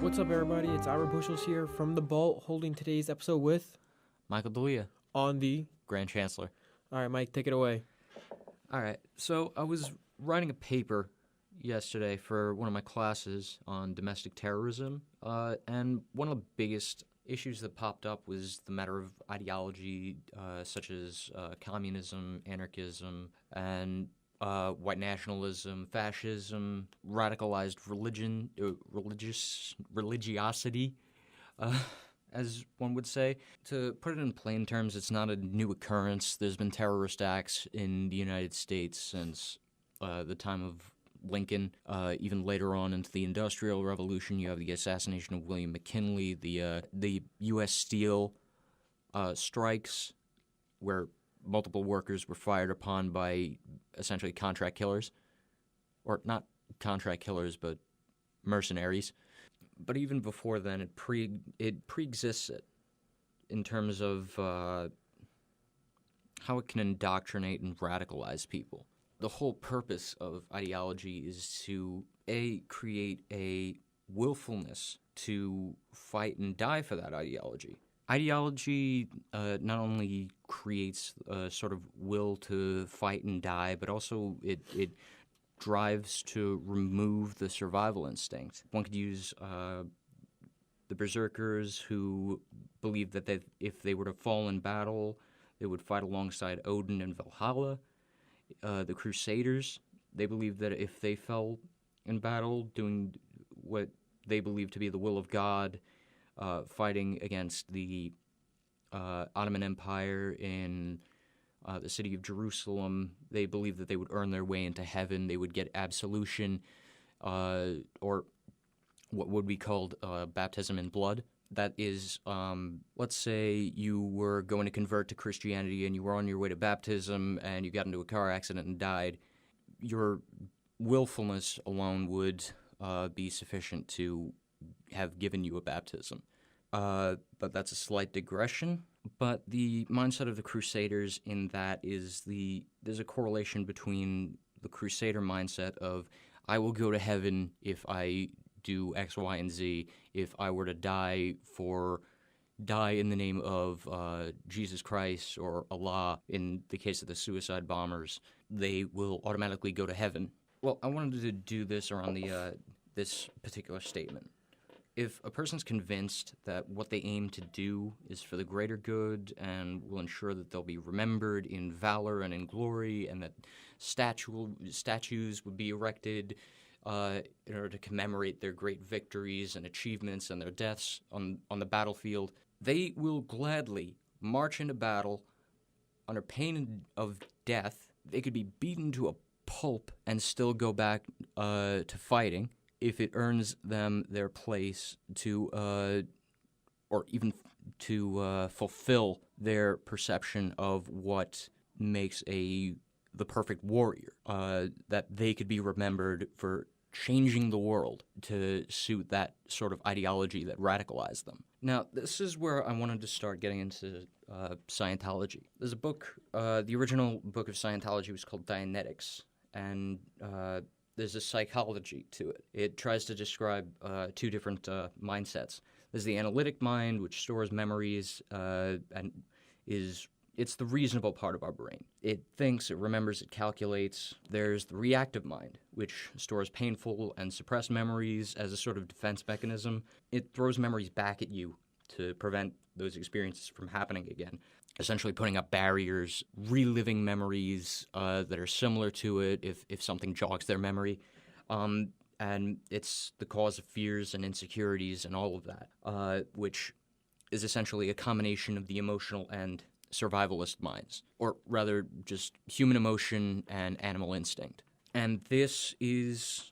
What's up, everybody? It's Ira Bushels here from the Vault, holding today's episode with Michael D'Elia, on the Grand Chancellor. All right, Mike, take it away. All right, so I was writing a paper yesterday for one of my classes on domestic terrorism, and one of the biggest issues that popped up was the matter of ideology, such as communism, anarchism, and white nationalism, fascism, radicalized religiosity, as one would say. To put it in plain terms, it's not a new occurrence. There's been terrorist acts in the United States since the time of Lincoln. Even later on into the Industrial Revolution, you have the assassination of William McKinley, the U.S. Steel strikes, where multiple workers were fired upon by essentially contract killers, or not contract killers, but mercenaries. But even before then, it pre-exists it in terms of how it can indoctrinate and radicalize people. The whole purpose of ideology is to, create a willfulness to fight and die for that ideology. Ideology not only creates a sort of will to fight and die, but also it drives to remove the survival instinct. One could use the berserkers, who believed that if they were to fall in battle, they would fight alongside Odin in Valhalla. The Crusaders, they believed that if they fell in battle doing what they believed to be the will of God, fighting against the Ottoman Empire in the city of Jerusalem, they believed that they would earn their way into heaven. They would get absolution, or what would be called baptism in blood. That is, let's say you were going to convert to Christianity and you were on your way to baptism and you got into a car accident and died. Your willfulness alone would be sufficient to have given you a baptism. But that's a slight digression. But the mindset of the Crusaders in that is there's a correlation between the Crusader mindset of, I will go to heaven if I do X, Y, and Z. If I were to die in the name of Jesus Christ or Allah, in the case of the suicide bombers, they will automatically go to heaven. Well, I wanted to do this around this particular statement. If a person's convinced that what they aim to do is for the greater good and will ensure that they'll be remembered in valor and in glory, and that statues would be erected in order to commemorate their great victories and achievements and their deaths on the battlefield, they will gladly march into battle under pain of death. They could be beaten to a pulp and still go back to fighting, if it earns them their place to, or even to fulfill their perception of what makes the perfect warrior, that they could be remembered for changing the world to suit that sort of ideology that radicalized them. Now, this is where I wanted to start getting into Scientology. There's a book, the original book of Scientology was called Dianetics, and there's a psychology to it. It tries to describe two different mindsets. There's the analytic mind, which stores memories and it's the reasonable part of our brain. It thinks, it remembers, it calculates. There's the reactive mind, which stores painful and suppressed memories as a sort of defense mechanism. It throws memories back at you to prevent those experiences from happening again, essentially putting up barriers, reliving memories that are similar to it if something jogs their memory. And it's the cause of fears and insecurities and all of that, which is essentially a combination of the emotional and survivalist minds, or rather just human emotion and animal instinct. And this is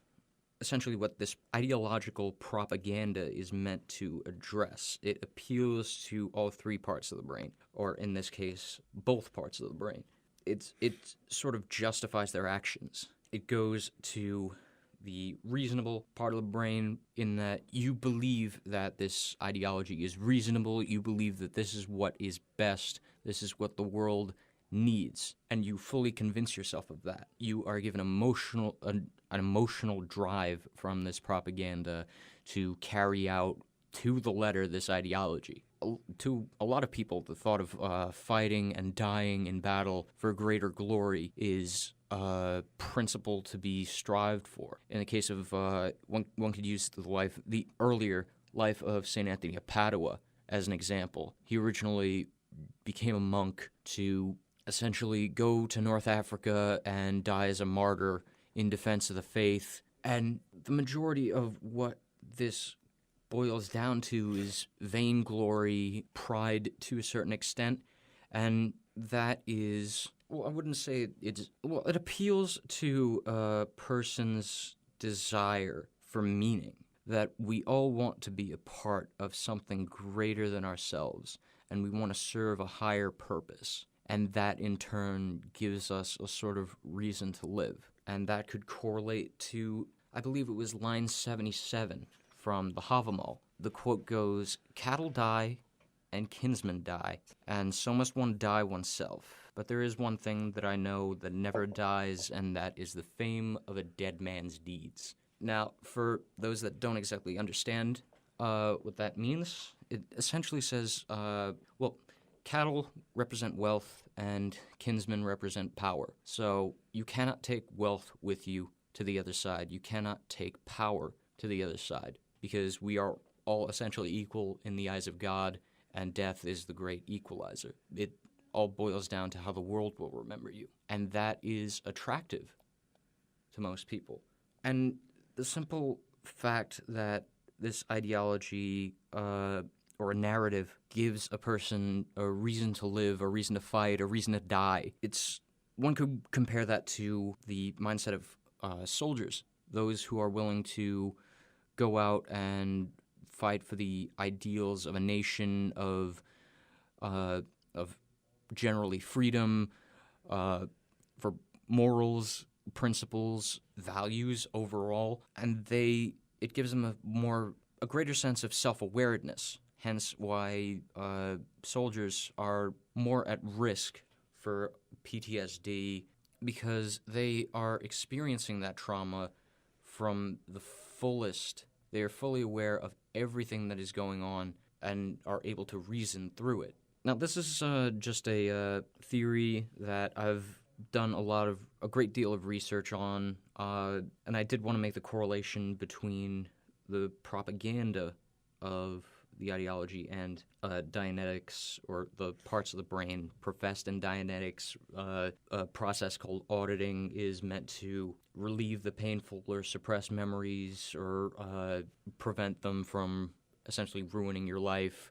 essentially what this ideological propaganda is meant to address. It appeals to all three parts of the brain, or in this case, both parts of the brain. It sort of justifies their actions. It goes to the reasonable part of the brain in that you believe that this ideology is reasonable, you believe that this is what is best, this is what the world needs, and you fully convince yourself of that, you are given an emotional drive from this propaganda to carry out to the letter this ideology. To a lot of people, the thought of fighting and dying in battle for greater glory is a principle to be strived for. In the case of one could use the earlier life of Saint Anthony of Padua as an example. He originally became a monk to essentially go to North Africa and die as a martyr in defense of the faith. And the majority of what this boils down to is vainglory, pride to a certain extent, and that is, well, I wouldn't say it appeals to a person's desire for meaning, that we all want to be a part of something greater than ourselves, and we want to serve a higher purpose. And that, in turn, gives us a sort of reason to live. And that could correlate to, I believe it was line 77 from the Havamal. The quote goes, "Cattle die and kinsmen die, and so must one die oneself. But there is one thing that I know that never dies, and that is the fame of a dead man's deeds." Now, for those that don't exactly understand what that means, it essentially says, cattle represent wealth and kinsmen represent power. So you cannot take wealth with you to the other side. You cannot take power to the other side, because we are all essentially equal in the eyes of God, and death is the great equalizer. It all boils down to how the world will remember you, and that is attractive to most people. And the simple fact that this ideology or a narrative gives a person a reason to live, a reason to fight, a reason to die. One could compare that to the mindset of soldiers, those who are willing to go out and fight for the ideals of a nation, of generally freedom, for morals, principles, values overall, and it gives them a greater sense of self-awareness. Hence why soldiers are more at risk for PTSD, because they are experiencing that trauma from the fullest. They are fully aware of everything that is going on and are able to reason through it. Now, this is just a theory that I've done a great deal of research on, and I did want to make the correlation between the propaganda of the ideology and Dianetics, or the parts of the brain professed in Dianetics. A process called auditing is meant to relieve the painful or suppressed memories, or prevent them from essentially ruining your life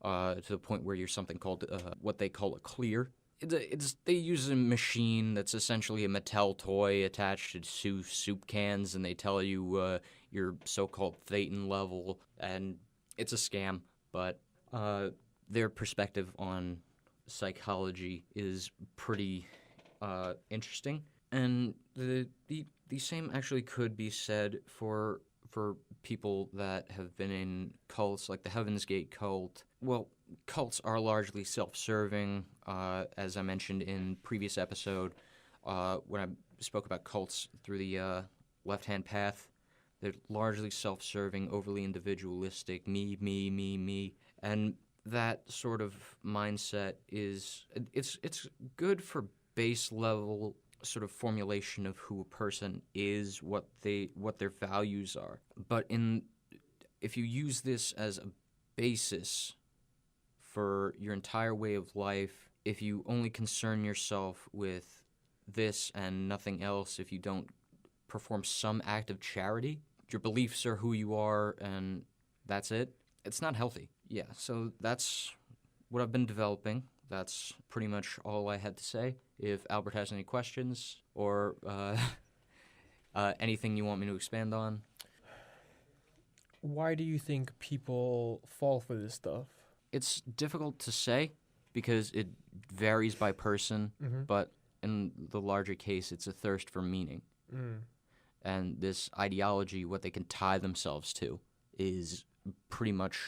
to the point where you're something called what they call a clear. They use a machine that's essentially a Mattel toy attached to soup cans, and they tell you your so-called Thetan level, and it's a scam. But their perspective on psychology is pretty interesting, and the same actually could be said for people that have been in cults like the Heaven's Gate cult. Well, cults are largely self-serving, as I mentioned in previous episode when I spoke about cults through the left-hand path. They're largely self-serving, overly individualistic, me, and that sort of mindset it's good for base level sort of formulation of who a person is, what their values are. But if you use this as a basis for your entire way of life, if you only concern yourself with this and nothing else, if you don't perform some act of charity, your beliefs are who you are and that's it, it's not healthy. Yeah, so that's what I've been developing. That's pretty much all I had to say. If Albert has any questions or anything you want me to expand on. Why do you think people fall for this stuff? It's difficult to say because it varies by person, but in the larger case, it's a thirst for meaning. And this ideology, what they can tie themselves to, is pretty much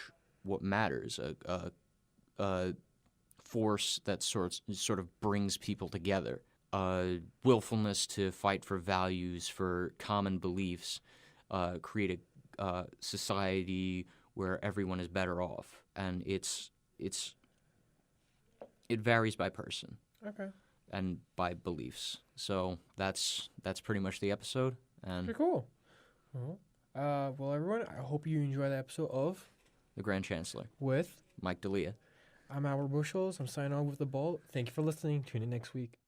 what matters. A force that sort of brings people together. Willfulness to fight for values, for common beliefs, create a society where everyone is better off, and it varies by person. Okay. And by beliefs. So that's pretty much the episode. And Pretty cool. Well, everyone, I hope you enjoy the episode of the Grand Chancellor with Mike D'Elia. I'm Albert Bushels. I'm signing on with the Bolt. Thank you for listening. Tune in next week.